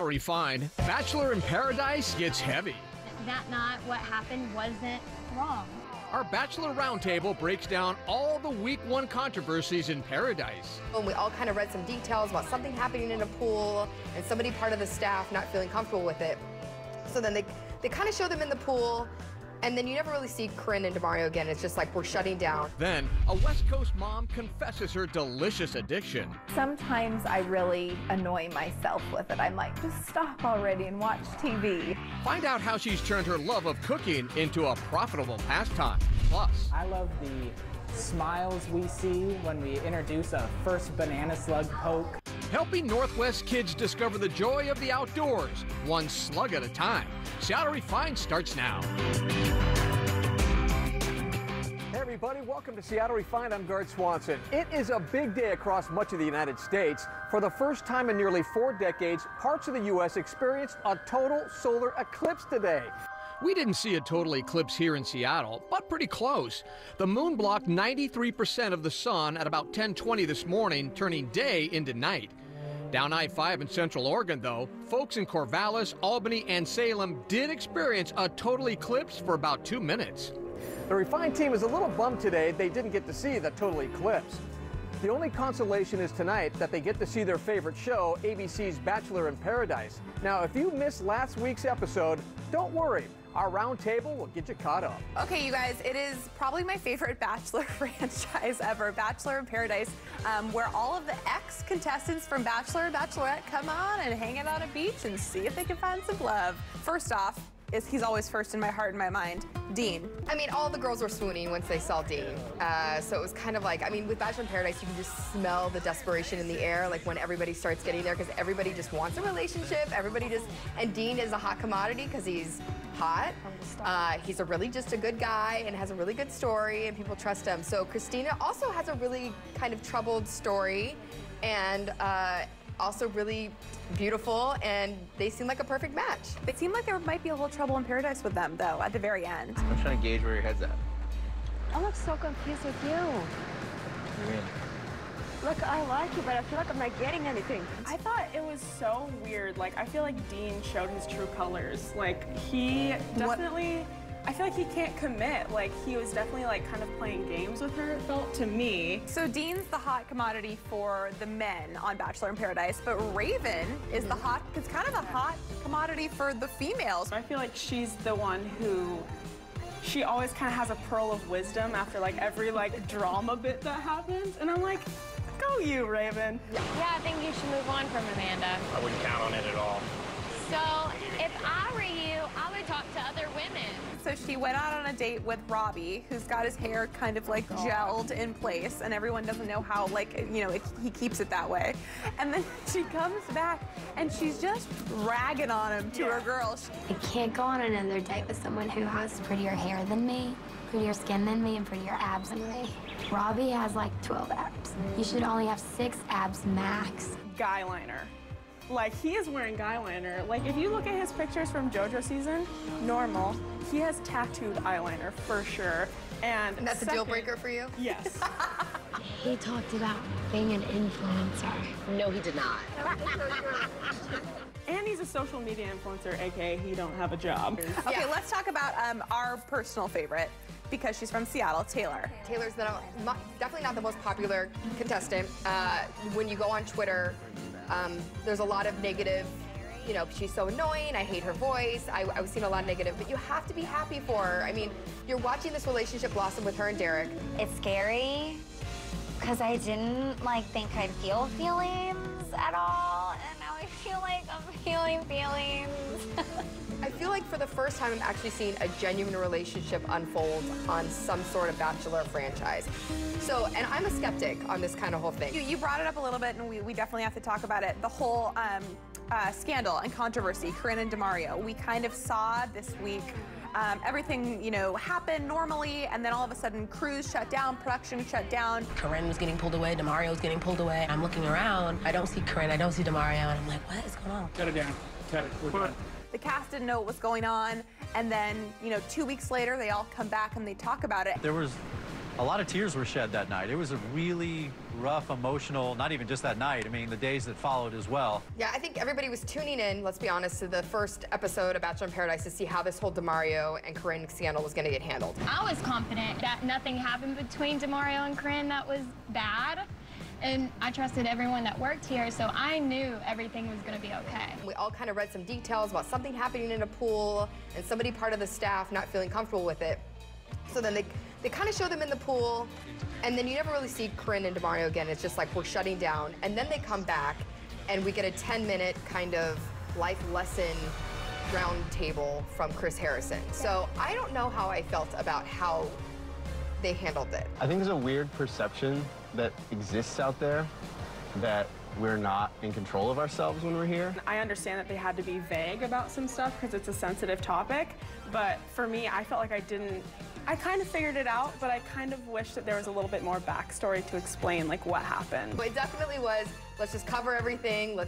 Refined, Bachelor in Paradise gets heavy. That night, what happened wasn't wrong. Our Bachelor Roundtable breaks down all the week one controversies in Paradise. And we all kind of read some details about something happening in a pool and somebody part of the staff not feeling comfortable with it. So then they kind of show them in the pool, and then you never really see Corinne and Demario again. It's just like we're shutting down. Then a West Coast mom confesses her delicious addiction. Sometimes I really annoy myself with it. I'm like, just stop already and watch TV. Find out how she's turned her love of cooking into a profitable pastime. Plus, I love the smiles we see when we introduce a first banana slug poke. helping Northwest kids discover the joy of the outdoors, one slug at a time. Seattle Refined starts now. Hey everybody, welcome to Seattle Refined. I'm Gart Swanson. It is a big day across much of the United States. For the first time in nearly 4 decades, parts of the U.S. experienced a total solar eclipse today. We didn't see a total eclipse here in Seattle, but pretty close. The moon blocked 93% of the sun at about 10:20 this morning, turning day into night. Down I-5 in Central Oregon, though, folks in Corvallis, Albany, and Salem did experience a total eclipse for about 2 minutes. The Refined team is a little bummed today they didn't get to see the total eclipse. The only consolation is tonight that they get to see their favorite show, ABC's Bachelor in Paradise. Now, if you missed last week's episode, don't worry. Our roundtable will get you caught up. Okay, you guys, it is probably my favorite Bachelor franchise ever, Bachelor in Paradise, where all of the ex-contestants from Bachelor and Bachelorette come on and hang out on a beach and see if they can find some love. First off, he's always first in my heart and my mind, Dean. I mean, all the girls were swooning once they saw Dean. So it was kind of like, I mean, with Bachelor in Paradise, you can just smell the desperation in the air, like when everybody starts getting there, because everybody just wants a relationship. And Dean is a hot commodity because he's hot. He's just a good guy and has a really good story, and people trust him. So Christina also has a really kind of troubled story, and also really beautiful, and they seem like a perfect match. It seemed like there might be a little trouble in paradise with them, though, at the very end. I'm trying to gauge where your head's at. I'm so confused with you. What do you mean? Look, I like you, but I feel like I'm not getting anything. I thought it was so weird. Like, I feel like Dean showed his true colors. Like, he definitely, I feel like he can't commit. Like, he was definitely, like, kind of playing games with her, it felt to me. So Dean's the hot commodity for the men on Bachelor in Paradise, but Raven is the hot, it's kind of a hot commodity for the females. I feel like she's the one who, she always kind of has a pearl of wisdom after, like, every, like, drama bit that happens. And I'm like, go you, Raven. Yeah, I think you should move on from Amanda. I wouldn't count on it at all. So, if I were you, I would talk to other women. So she went out on a date with Robbie, who's got his hair kind of like gelled in place, and everyone doesn't know how, like, you know, he keeps it that way. And then she comes back, and she's just ragging on him to her girls. I can't go on another date with someone who has prettier hair than me, prettier skin than me, and prettier abs than me. Robbie has like 12 abs. You should only have 6 abs max. Guy liner. Like, he is wearing guy liner. Like, if you look at his pictures from JoJo season, normal. He has tattooed eyeliner for sure. And that's a deal breaker for you? Yes. He talked about being an influencer. No, he did not. And he's a social media influencer, aka he don't have a job. Okay, let's talk about our personal favorite, because she's from Seattle, Taylor. Taylor's definitely not the most popular contestant. When you go on Twitter, there's a lot of negative, you know, she's so annoying, I hate her voice. I was seeing a lot of negative, but you have to be happy for her. I mean, you're watching this relationship blossom with her and Derek. It's scary, because I didn't, like, think I'd feel feelings at all, and now I feel like I'm feeling feelings. I feel like for the first time, I'm actually seeing a genuine relationship unfold on some sort of Bachelor franchise. So, and I'm a skeptic on this kind of whole thing. You brought it up a little bit, and we definitely have to talk about it. The whole scandal and controversy, Corinne and Demario. We kind of saw this week everything, you know, happen normally, and then all of a sudden, crews shut down, production shut down. Corinne was getting pulled away, Demario was getting pulled away. I'm looking around, I don't see Corinne, I don't see Demario, and I'm like, what is going on? Cut it down. Cut it. We're done. The cast didn't know what was going on, and then, you know, 2 weeks later, they all come back and they talk about it. There was A lot of tears were shed that night. It was a really rough, emotional, not even just that night, I mean, the days that followed as well. Yeah, I think everybody was tuning in, let's be honest, to the first episode of Bachelor in Paradise to see how this whole Demario and Corinne scandal was going to get handled. I was confident that nothing happened between Demario and Corinne that was bad. And I trusted everyone that worked here, so I knew everything was going to be okay. We all kind of read some details about something happening in a pool and somebody part of the staff not feeling comfortable with it. So then they kind of show them in the pool, and then you never really see Corinne and Demario again. It's just like we're shutting down. And then they come back, and we get a 10-minute kind of life lesson round table from Chris Harrison. So I don't know how I felt about how they handled it. I think there's a weird perception that exists out there that we're not in control of ourselves when we're here. I understand that they had to be vague about some stuff because it's a sensitive topic, but for me, I felt like I kind of figured it out, but I kind of wish that there was a little bit more backstory to explain like what happened. But it definitely was, let's just cover everything,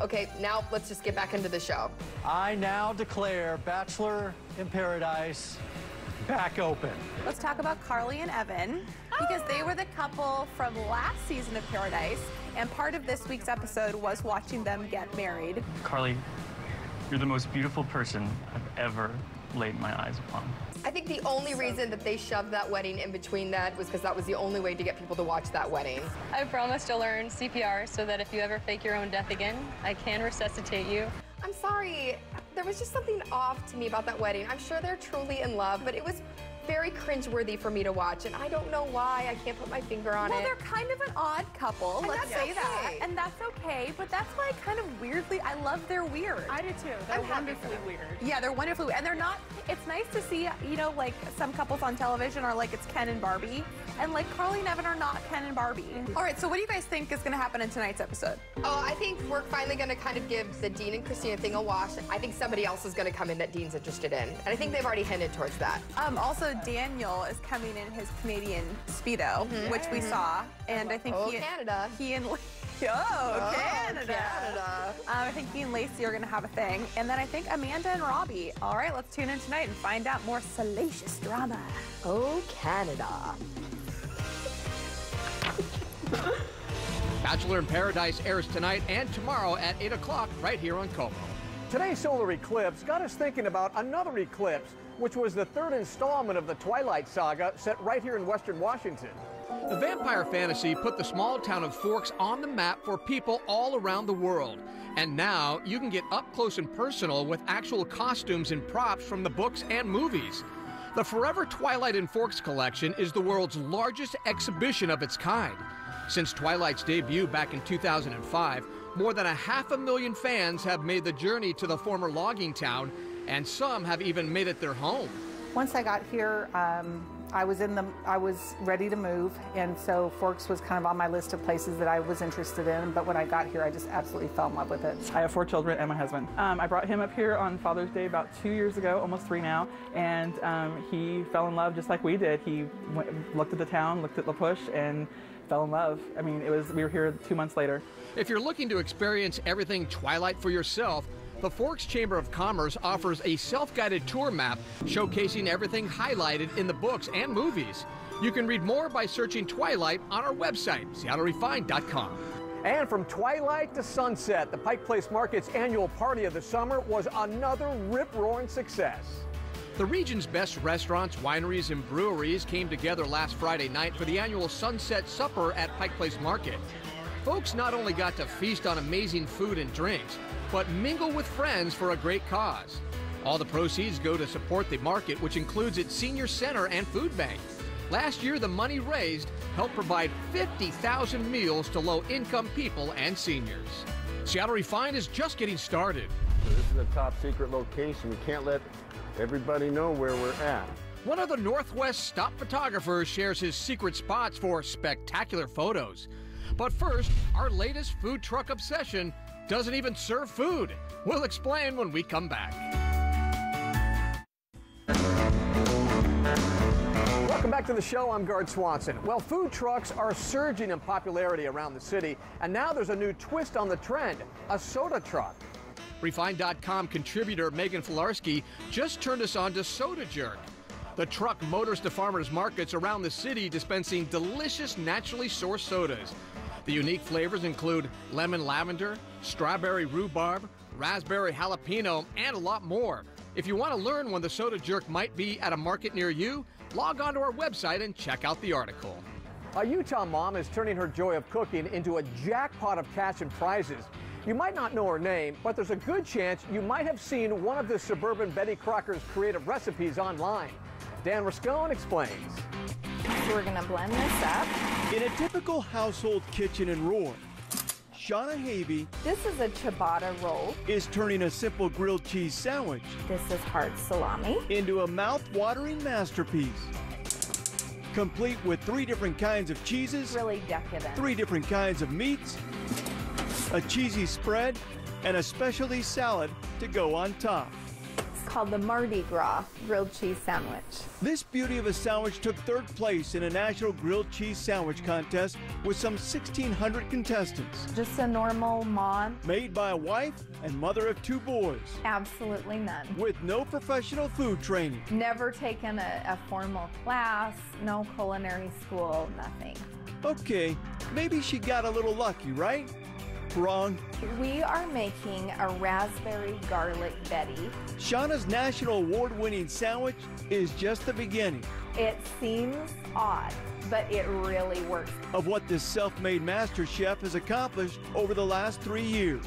okay, now let's just get back into the show. I now declare Bachelor in Paradise back open. Let's talk about Carly and Evan, because they were the couple from last season of Paradise, and part of this week's episode was watching them get married. Carly, you're the most beautiful person I've ever laid my eyes upon. I think the only reason that they shoved that wedding in between that was because that was the only way to get people to watch that wedding. I promise to learn CPR so that if you ever fake your own death again, I can resuscitate you. I'm sorry, there was just something off to me about that wedding. I'm sure they're truly in love, but it was very cringeworthy for me to watch, and I don't know why. I can't put my finger on it. Well, they're kind of an odd couple, let's say that. And that's okay, but that's why kind of weirdly, I love their weird. I do too. They're wonderfully weird. Yeah, they're wonderfully weird. And they're not, it's nice to see, you know, like some couples on television are like it's Ken and Barbie, and like Carly and Evan are not Ken and Barbie. All right, so what do you guys think is going to happen in tonight's episode? Oh, I think we're finally going to kind of give the Dean and Christina thing a wash. I think somebody else is going to come in that Dean's interested in, and I think they've already hinted towards that. Also, Daniel is coming in his Canadian Speedo, which we saw, and I think Canada. Canada. I think he and Lacey are going to have a thing, and then I think Amanda and Robbie. All right, let's tune in tonight and find out more salacious drama. Oh, Canada. Bachelor in Paradise airs tonight and tomorrow at 8 o'clock right here on Como. Today's solar eclipse got us thinking about another eclipse, which was the third installment of the Twilight Saga set right here in Western Washington. The vampire fantasy put the small town of Forks on the map for people all around the world. And now you can get up close and personal with actual costumes and props from the books and movies. The Forever Twilight in Forks collection is the world's largest exhibition of its kind. Since Twilight's debut back in 2005, more than 500,000 fans have made the journey to the former logging town, and some have even made it their home. Once I got here, I was ready to move, and so Forks was kind of on my list of places that I was interested in, but when I got here, I just absolutely fell in love with it. I have 4 children and my husband. I brought him up here on Father's Day about 2 years ago, almost 3 now, and he fell in love just like we did. He looked at the town, looked at La Push, and fell in love. I mean, we were here 2 months later. If you're looking to experience everything Twilight for yourself, the Forks Chamber of Commerce offers a self-guided tour map showcasing everything highlighted in the books and movies. You can read more by searching Twilight on our website, SeattleRefined.com. And from twilight to sunset, the Pike Place Market's annual party of the summer was another rip-roaring success. The region's best restaurants, wineries, and breweries came together last Friday night for the annual Sunset Supper at Pike Place Market. Folks not only got to feast on amazing food and drinks, but mingle with friends for a great cause. All the proceeds go to support the market, which includes its senior center and food bank. Last year, the money raised helped provide 50,000 meals to low-income people and seniors. Seattle Refined is just getting started. So this is a top-secret location. We can't let everybody know where we're at. One of the Northwest stop photographers shares his secret spots for spectacular photos. But first, our latest food truck obsession doesn't even serve food. We'll explain when we come back. Welcome back to the show. I'm Gard Swanson. Well, food trucks are surging in popularity around the city, and now there's a new twist on the trend, a soda truck. Refined.com contributor Megan Filarski just turned us on to Soda Jerk. The truck motors to farmers markets around the city dispensing delicious naturally sourced sodas. The unique flavors include lemon lavender, strawberry rhubarb, raspberry jalapeno, and a lot more. If you want to learn when the Soda Jerk might be at a market near you, log on to our website and check out the article. A Utah mom is turning her joy of cooking into a jackpot of cash and prizes. You might not know her name, but there's a good chance you might have seen one of the suburban Betty Crocker's creative recipes online. Dan Rascone explains. We're gonna blend this up. In a typical household kitchen in Roar, Shauna Havey, This is a ciabatta roll. is turning a simple grilled cheese sandwich This is hard salami. into a mouth-watering masterpiece. Complete with 3 different kinds of cheeses, Really decadent. 3 different kinds of meats, a cheesy spread, and a specialty salad to go on top. It's called the Mardi Gras grilled cheese sandwich. This beauty of a sandwich took 3rd place in a national grilled cheese sandwich contest with some 1,600 contestants. Just a normal mom. Made by a wife and mother of 2 boys. Absolutely none. With no professional food training. Never taken a formal class, no culinary school, nothing. Okay, maybe she got a little lucky, right? Wrong. We are making a raspberry garlic Betty. Shauna's national award-winning sandwich is just the beginning. It seems odd, but it really works. Of what this self-made master chef has accomplished over the last 3 years.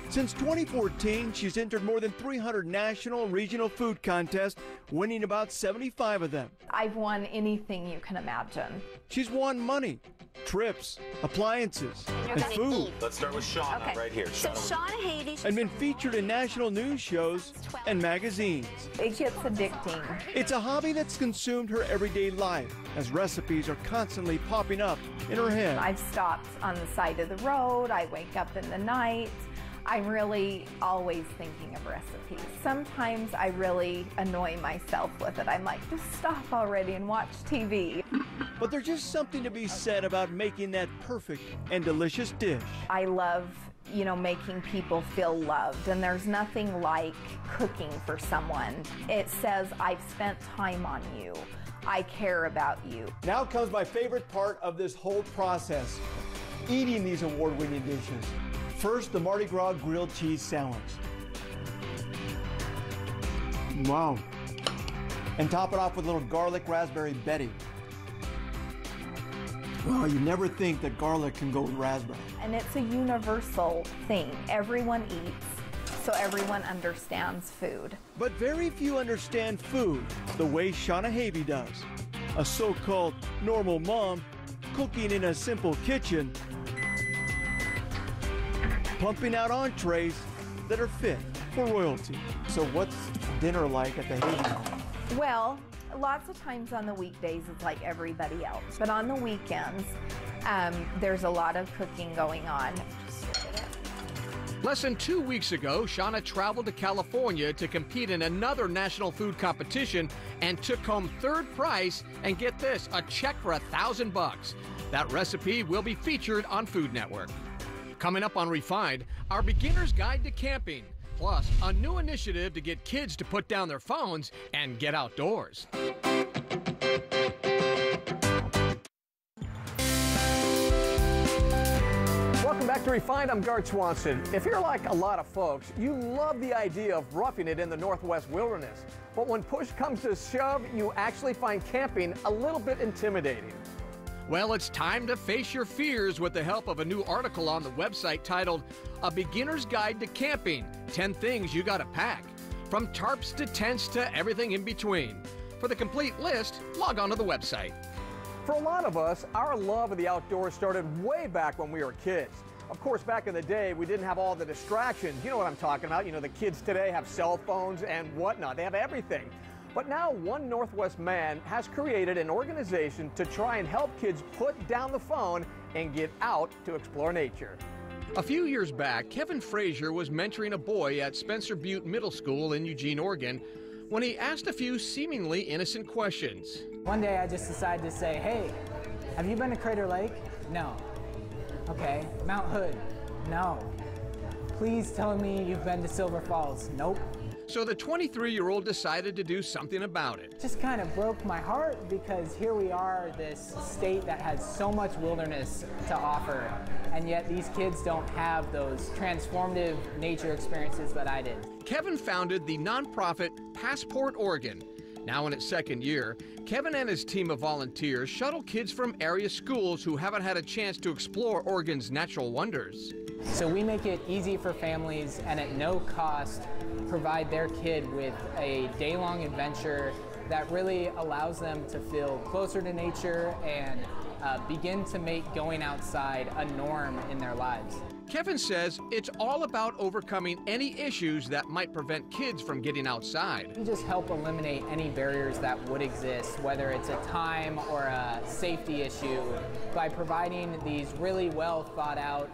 Since 2014, she's entered more than 300 national and regional food contests, winning about 75 of them. I've won anything you can imagine. She's won money, trips, appliances, and food. Let's start with Shauna right here. So Shauna Havey. And been featured in national news shows and magazines. It gets addicting. It's a hobby that's consumed her everyday life, as recipes are constantly popping up in her head. I've stopped on the side of the road. I wake up in the night. I'm really always thinking of recipes. Sometimes I really annoy myself with it. I'm like, just stop already and watch TV. But there's just something to be said about making that perfect and delicious dish. I love, making people feel loved, and there's nothing like cooking for someone. It says, I've spent time on you. I care about you. Now comes my favorite part of this whole process, eating these award-winning dishes. First, the Mardi Gras grilled cheese sandwich. Wow. And top it off with a little garlic raspberry Betty. Wow, you never think that garlic can go with raspberry. And it's a universal thing. Everyone eats, so everyone understands food. But very few understand food the way Shauna Havey does. A so-called normal mom cooking in a simple kitchen, pumping out entrees that are fit for royalty. So what's dinner like at the Havey home? Well, lots of times on the weekdays it's like everybody else, but on the weekends there's a lot of cooking going on. Less than 2 weeks ago, Shauna traveled to California to compete in another national food competition and took home 3rd prize, and get this, a check for $1,000. That recipe will be featured on Food Network. Coming up on Refined, our beginner's guide to camping, plus a new initiative to get kids to put down their phones and get outdoors. Welcome back to Refined. I'm Gart Swanson. If you're like a lot of folks, you love the idea of roughing it in the Northwest wilderness. But when push comes to shove, you actually find camping a little bit intimidating. Well, it's time to face your fears with the help of a new article on the website titled A Beginner's Guide to Camping, 10 Things You Gotta Pack. From tarps to tents to everything in between. For the complete list, log on to the website. For a lot of us, our love of the outdoors started way back when we were kids. Of course, back in the day, we didn't have all the distractions. You know what I'm talking about. The kids today have cell phones and whatnot. They have everything. But now one Northwest man has created an organization to try and help kids put down the phone and get out to explore nature. A few years back, Kevin Frazier was mentoring a boy at Spencer Butte Middle School in Eugene, Oregon, when he asked a few seemingly innocent questions. One day I just decided to say, hey, have you been to Crater Lake? No. Okay. Mount Hood? No. Please tell me you've been to Silver Falls. Nope. So the 23-year-old decided to do something about it. Just kind of broke my heart because here we are, this state that has so much wilderness to offer, and yet these kids don't have those transformative nature experiences that I did. Kevin founded the nonprofit Passport Oregon. Now in its second year, Kevin and his team of volunteers shuttle kids from area schools who haven't had a chance to explore Oregon's natural wonders. So we make it easy for families and at no cost provide their kid with a day-long adventure that really allows them to feel closer to nature and begin to make going outside a norm in their lives. Kevin says it's all about overcoming any issues that might prevent kids from getting outside. We just help eliminate any barriers that would exist, whether it's a time or a safety issue, by providing these really well thought out,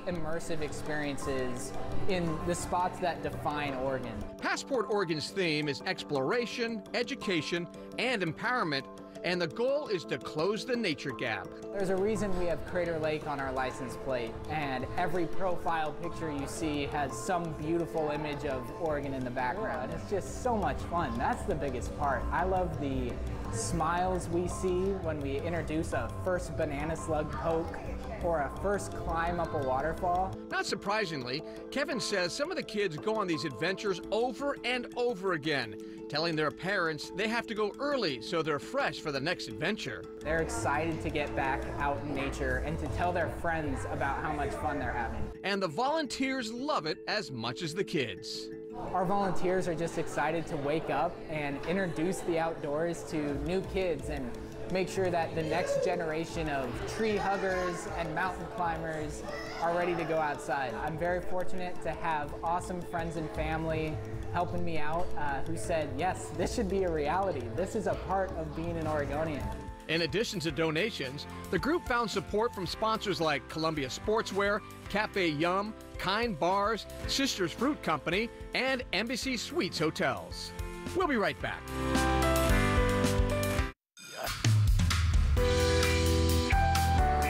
immersive experiences in the spots that define Oregon. Passport Oregon's theme is exploration, education, and empowerment, and the goal is to close the nature gap. There's a reason we have Crater Lake on our license plate, and every profile picture you see has some beautiful image of Oregon in the background. It's just so much fun. That's the biggest part. I love the smiles we see when we introduce a first banana slug poke or a first climb up a waterfall. Not surprisingly, Kevin says some of the kids go on these adventures over and over again, telling their parents they have to go early so they're fresh for the next adventure. They're excited to get back out in nature and to tell their friends about how much fun they're having. And the volunteers love it as much as the kids. Our volunteers are just excited to wake up and introduce the outdoors to new kids and make sure that the next generation of tree huggers and mountain climbers are ready to go outside. I'm very fortunate to have awesome friends and family helping me out who said, yes, this should be a reality. This is a part of being an Oregonian. In addition to donations, the group found support from sponsors like Columbia Sportswear, Cafe Yum, Kind Bars, Sisters Fruit Company, and Embassy Suites Hotels. We'll be right back.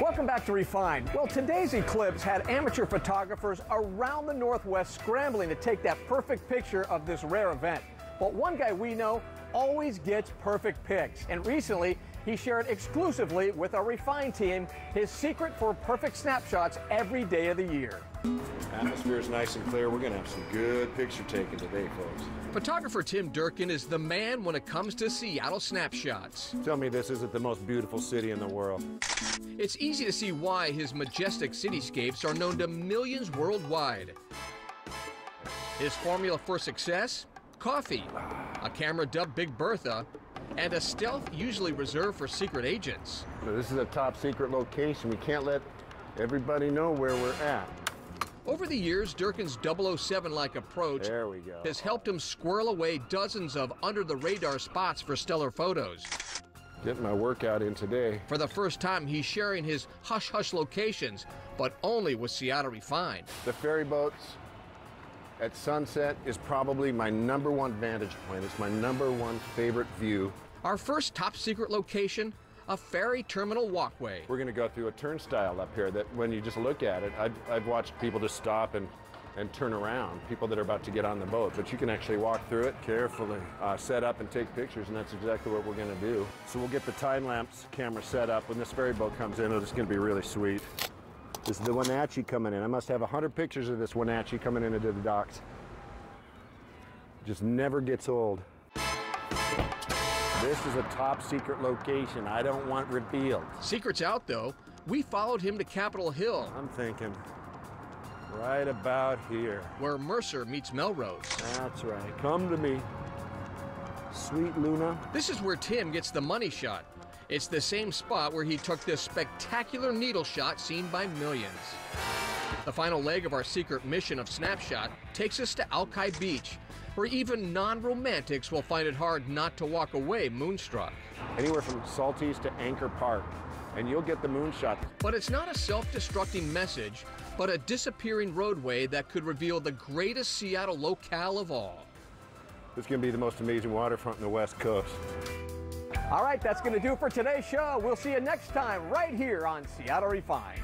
Welcome back to Refined. Well, today's eclipse had amateur photographers around the Northwest scrambling to take that perfect picture of this rare event. But one guy we know always gets perfect pics, and recently he shared exclusively with our Refined team his secret for perfect snapshots every day of the year. Atmosphere is nice and clear. We're going to have some good picture taking today, folks. Photographer Tim Durkin is the man when it comes to Seattle snapshots. Tell me this isn't the most beautiful city in the world. It's easy to see why his majestic cityscapes are known to millions worldwide. His formula for success? Coffee, a camera dubbed Big Bertha, and a stealth usually reserved for secret agents. This is a top secret location. We can't let everybody know where we're at. Over the years, Durkin's 007-like approach has helped him squirrel away dozens of under-the-radar spots for stellar photos. Getting my workout in today. For the first time, he's sharing his hush-hush locations, but only with Seattle Refined. The ferry boats at sunset is probably my #1 vantage point. It's my #1 favorite view. Our first top secret location, a ferry terminal walkway. We're going to go through a turnstile up here that when you just look at it, I've watched people just stop and turn around, people that are about to get on the boat, but you can actually walk through it carefully, set up and take pictures, and that's exactly what we're going to do. So we'll get the time lapse camera set up. When this ferry boat comes in, it's going to be really sweet. This is the Wenatchee coming in. I must have 100 pictures of this Wenatchee coming into the docks. Just never gets old. This is a top secret location. I don't want revealed. Secret's out, though. We followed him to Capitol Hill. I'm thinking right about here. Where Mercer meets Melrose. That's right. Come to me, sweet Luna. This is where Tim gets the money shot. It's the same spot where he took this spectacular needle shot seen by millions. The final leg of our secret mission of Snapshot takes us to Alki Beach, where even non-romantics will find it hard not to walk away moonstruck. Anywhere from Salties to Anchor Park, and you'll get the moonshot. But it's not a self-destructing message, but a disappearing roadway that could reveal the greatest Seattle locale of all. It's going to be the most amazing waterfront in the West Coast. All right, that's going to do it for today's show. We'll see you next time right here on Seattle Refined.